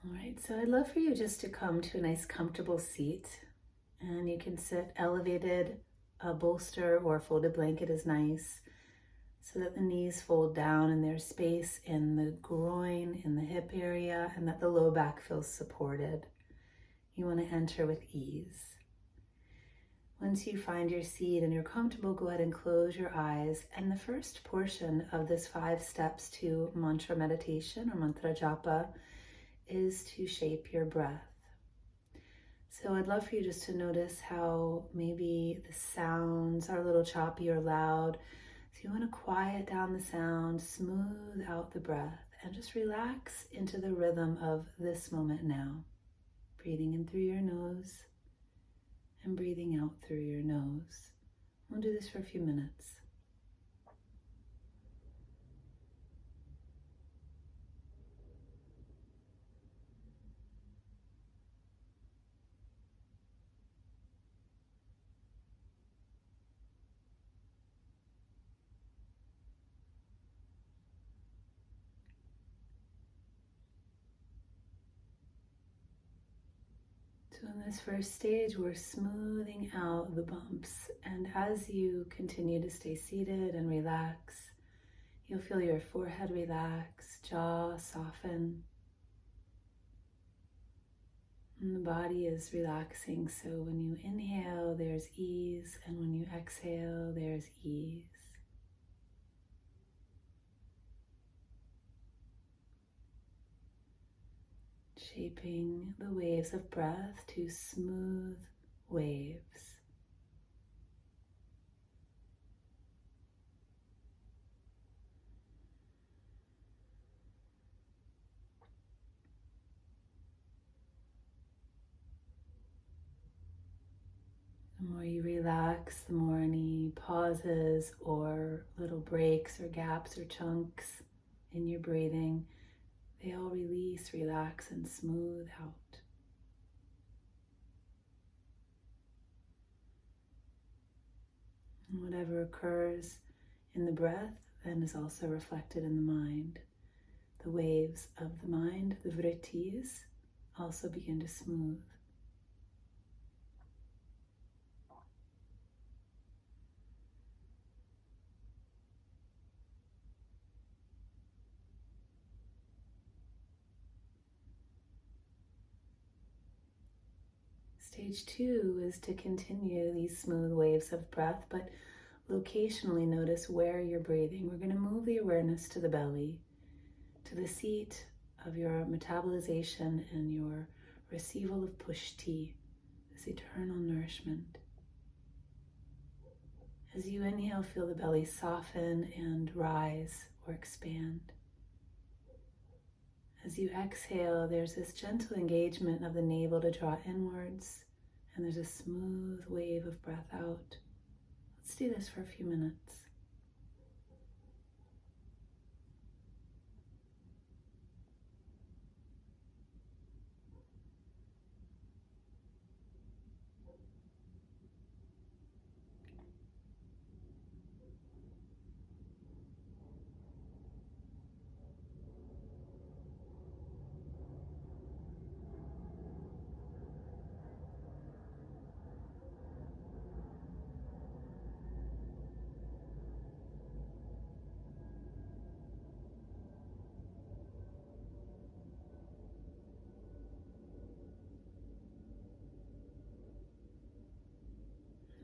All right, so I'd love for you just to come to a nice comfortable seat, and you can sit elevated. A bolster or a folded blanket is nice so that the knees fold down and there's space in the groin, in the hip area, and that the low back feels supported. You want to enter with ease. Once you find your seat and you're comfortable, go ahead and close your eyes. And the first portion of this 5 steps to mantra meditation or mantra japa is to shape your breath. So I'd love for you just to notice how maybe the sounds are a little choppy or loud. So you want to quiet down the sound, smooth out the breath, and just relax into the rhythm of this moment now. Breathing in through your nose and breathing out through your nose. We'll do this for a few minutes. So in this first stage, we're smoothing out the bumps. And as you continue to stay seated and relax, you'll feel your forehead relax, jaw soften. And the body is relaxing. So when you inhale, there's ease. And when you exhale, there's ease. Shaping the waves of breath to smooth waves. The more you relax, the more any pauses or little breaks or gaps or chunks in your breathing, they all release, relax, and smooth out. And whatever occurs in the breath then is also reflected in the mind. The waves of the mind, the vrittis, also begin to smooth. Stage 2 is to continue these smooth waves of breath, but locationally notice where you're breathing. We're going to move the awareness to the belly, to the seat of your metabolization and your receival of pushti, this eternal nourishment. As you inhale, feel the belly soften and rise or expand. As you exhale, there's this gentle engagement of the navel to draw inwards, and there's a smooth wave of breath out. Let's do this for a few minutes.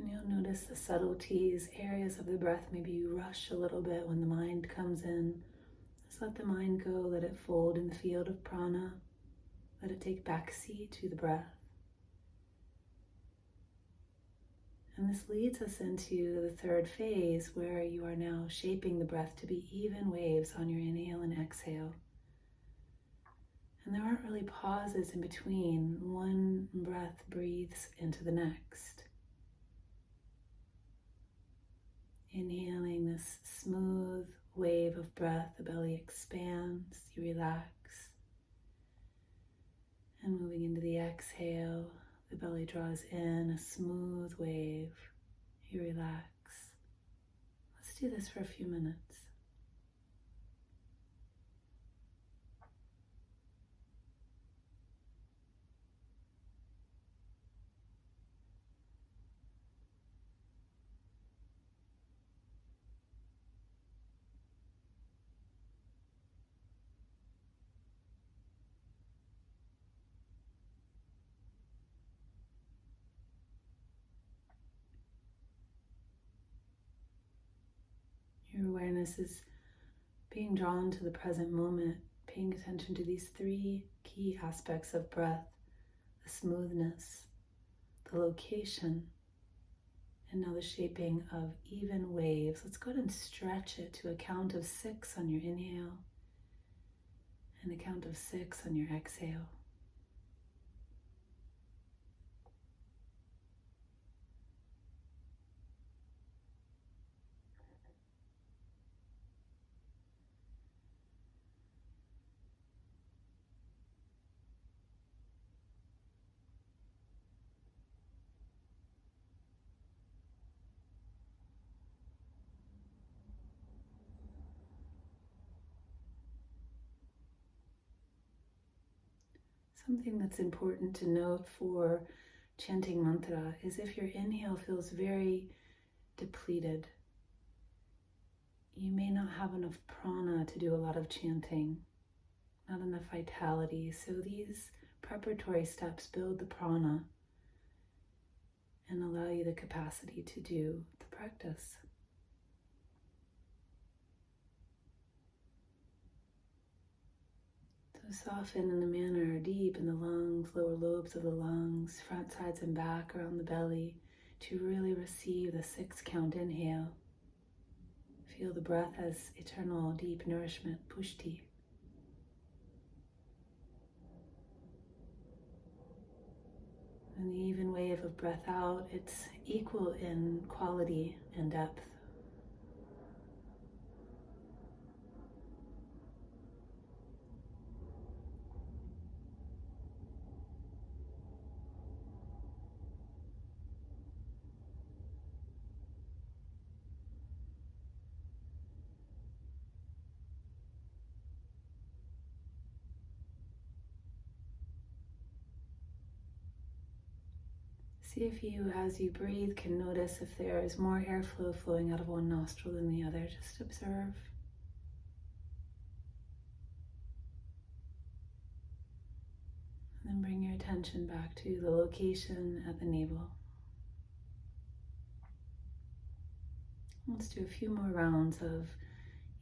And you'll notice the subtleties, areas of the breath. Maybe you rush a little bit when the mind comes in. Just let the mind go, let it fold in the field of prana. Let it take backseat to the breath. And this leads us into the third phase where you are now shaping the breath to be even waves on your inhale and exhale. And there aren't really pauses in between. One breath breathes into the next. Inhaling this smooth wave of breath, the belly expands, you relax. And moving into the exhale, the belly draws in, a smooth wave, you relax. Let's do this for a few minutes. awareness is being drawn to the present moment, paying attention to these three key aspects of breath: the smoothness, the location, and now the shaping of even waves. Let's go ahead and stretch it to a count of 6 on your inhale and a count of 6 on your exhale. Something that's important to note for chanting mantra is if your inhale feels very depleted, you may not have enough prana to do a lot of chanting, not enough vitality. So these preparatory steps build the prana and allow you the capacity to do the practice. So soften in a manner deep in the lungs, lower lobes of the lungs, front, sides, and back around the belly to really receive the 6 count inhale. Feel the breath as eternal deep nourishment, pushti. And the even wave of breath out, it's equal in quality and depth. See if you, as you breathe, can notice if there is more airflow flowing out of one nostril than the other. Just observe. And then bring your attention back to the location at the navel. Let's do a few more rounds of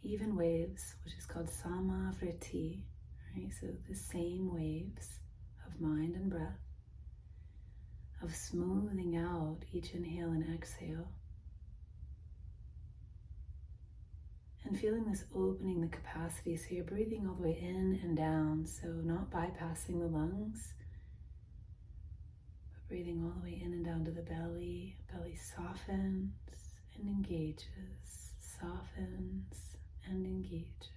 even waves, which is called samavriti, right? So the same waves of mind and breath, of smoothing out each inhale and exhale. And feeling this opening the capacity, so you're breathing all the way in and down, so not bypassing the lungs, but breathing all the way in and down to the belly. Belly softens and engages, softens and engages.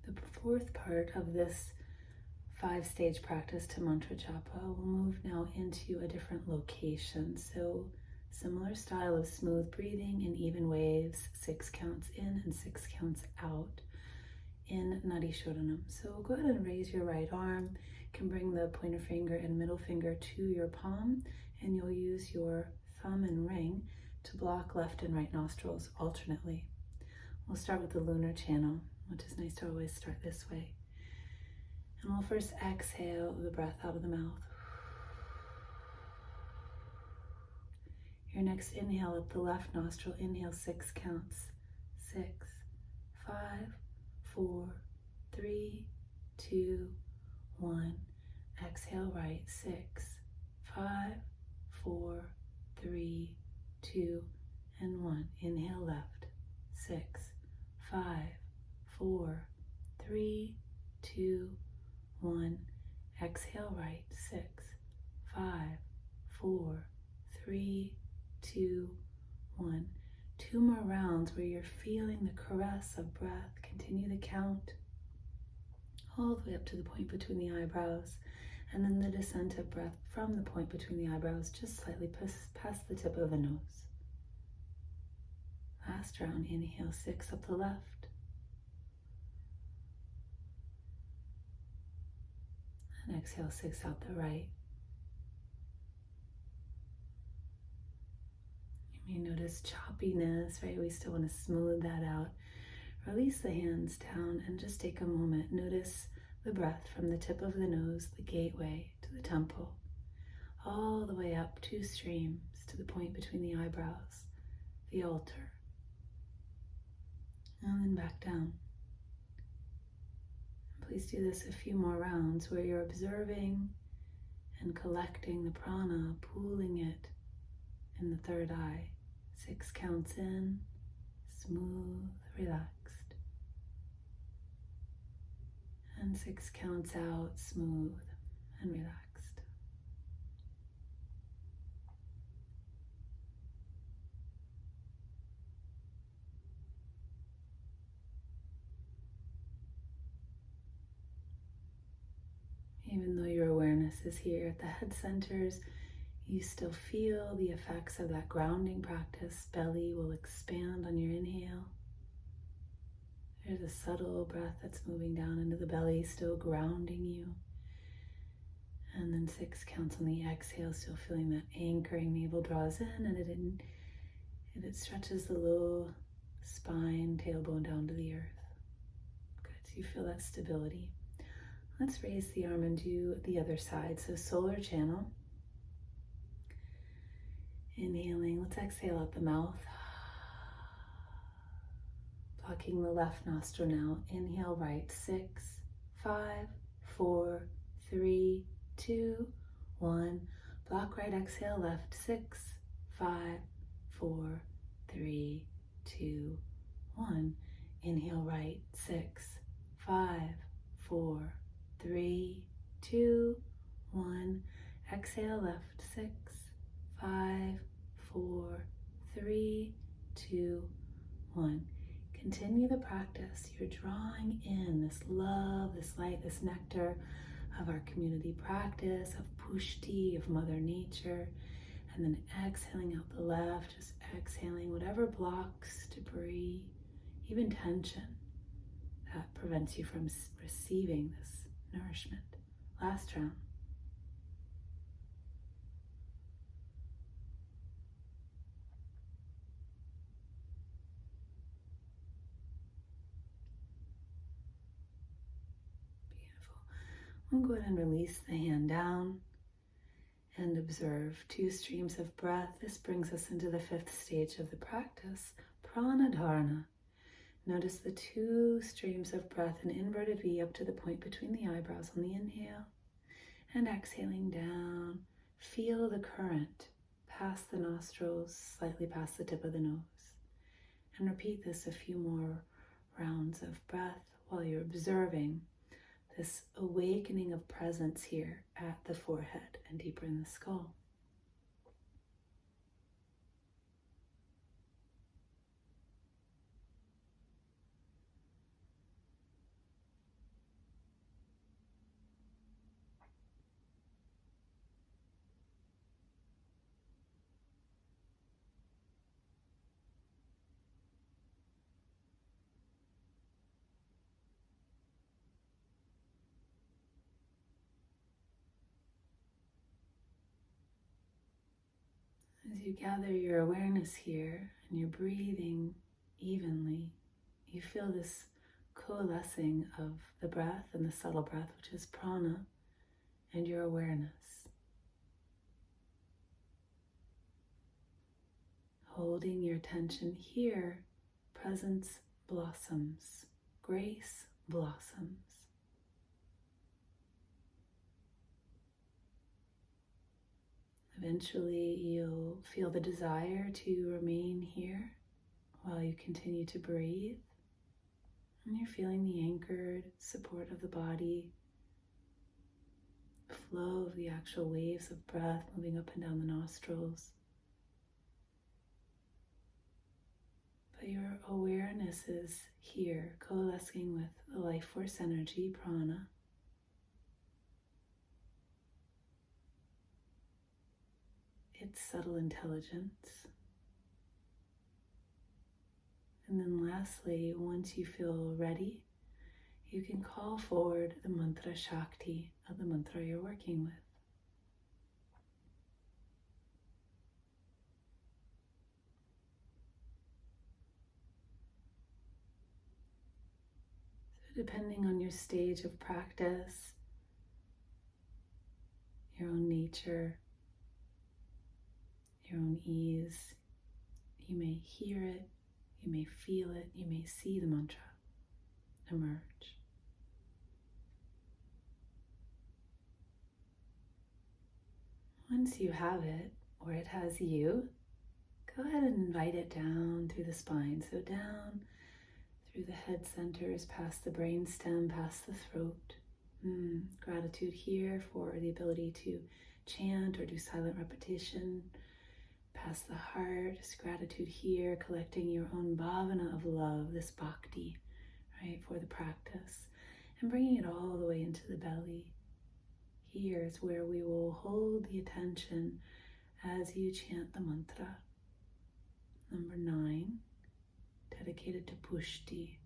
The fourth part of this 5-stage practice to mantra japa will move now into a different location. So similar style of smooth breathing in even waves, 6 counts in and 6 counts out in Nadi Shodhanam. So go ahead and raise your right arm. You can bring the pointer finger and middle finger to your palm, and you'll use your thumb and ring to block left and right nostrils alternately. We'll start with the lunar channel, which is nice to always start this way. And we'll first exhale the breath out of the mouth. Your next inhale up the left nostril, inhale 6 counts. 6, 5, 4, 3, 2, 1. Exhale right, 6, 5, 4, 3, 2, and 1. Inhale left, 6, 5, 4, 3, 2, 1. Exhale right, 6, 5, 4, 3, 2, 1. 2 more rounds where you're feeling the caress of breath. Continue the count all the way up to the point between the eyebrows, and then the descent of breath from the point between the eyebrows just slightly past the tip of the nose. Last round, inhale 6 up the left, and exhale 6 out the right. You notice choppiness, right? We still want to smooth that out. Release the hands down and just take a moment. Notice the breath from the tip of the nose, the gateway, to the temple, all the way up 2 streams to the point between the eyebrows, the altar, and then back down. Please do this a few more rounds where you're observing and collecting the prana, pooling it in the third eye. 6 counts in, smooth, relaxed. And 6 counts out, smooth and relaxed. Even though your awareness is here at the head centers, you still feel the effects of that grounding practice. Belly will expand on your inhale. There's a subtle breath that's moving down into the belly, still grounding you. And then 6 counts on the exhale, still feeling that anchoring. Navel draws in and it stretches the low spine, tailbone down to the earth. Good, so you feel that stability. Let's raise the arm and do the other side. So solar channel. Inhaling, let's exhale out the mouth. Blocking the left nostril now. Inhale right, 6, 5, 4, 3, 2, 1. Block right, exhale left, 6, 5, 4, 3, 2, 1. Inhale right, 6, 5, 4, 3, 2, 1. Exhale left, 6, 5, 4, 3, 2, 1. Continue the practice. You're drawing in this love, this light, this nectar of our community practice, of Pushti, of Mother Nature, and then exhaling out the left, just exhaling whatever blocks, debris, even tension that prevents you from receiving this nourishment. Last round. We'll go ahead and release the hand down and observe 2 streams of breath. This brings us into the 5th stage of the practice, Prana Dharana. Notice the 2 streams of breath, an inverted V up to the point between the eyebrows on the inhale, and exhaling down. Feel the current past the nostrils, slightly past the tip of the nose. And repeat this a few more rounds of breath while you're observing this awakening of presence here at the forehead and deeper in the skull. As you gather your awareness here and you're breathing evenly, you feel this coalescing of the breath and the subtle breath, which is prana, and your awareness. Holding your attention here, presence blossoms, grace blossoms. Eventually, you'll feel the desire to remain here while you continue to breathe. And you're feeling the anchored support of the body, the flow of the actual waves of breath moving up and down the nostrils. But your awareness is here, coalescing with the life force energy, prana. Its subtle intelligence. And then lastly, once you feel ready, you can call forward the Mantra Shakti of the mantra you're working with. depending on your stage of practice, your own nature, your own ease, you may hear it, you may feel it, you may see the mantra emerge. Once you have it, or it has you, go ahead and invite it down through the spine. So down through the head centers, past the brain stem, past the throat. Gratitude here for the ability to chant or do silent repetition. Past the heart, just gratitude here, collecting your own bhavana of love, this bhakti, right, for the practice. And bringing it all the way into the belly. Here is where we will hold the attention as you chant the mantra. Number 9, dedicated to Pushti,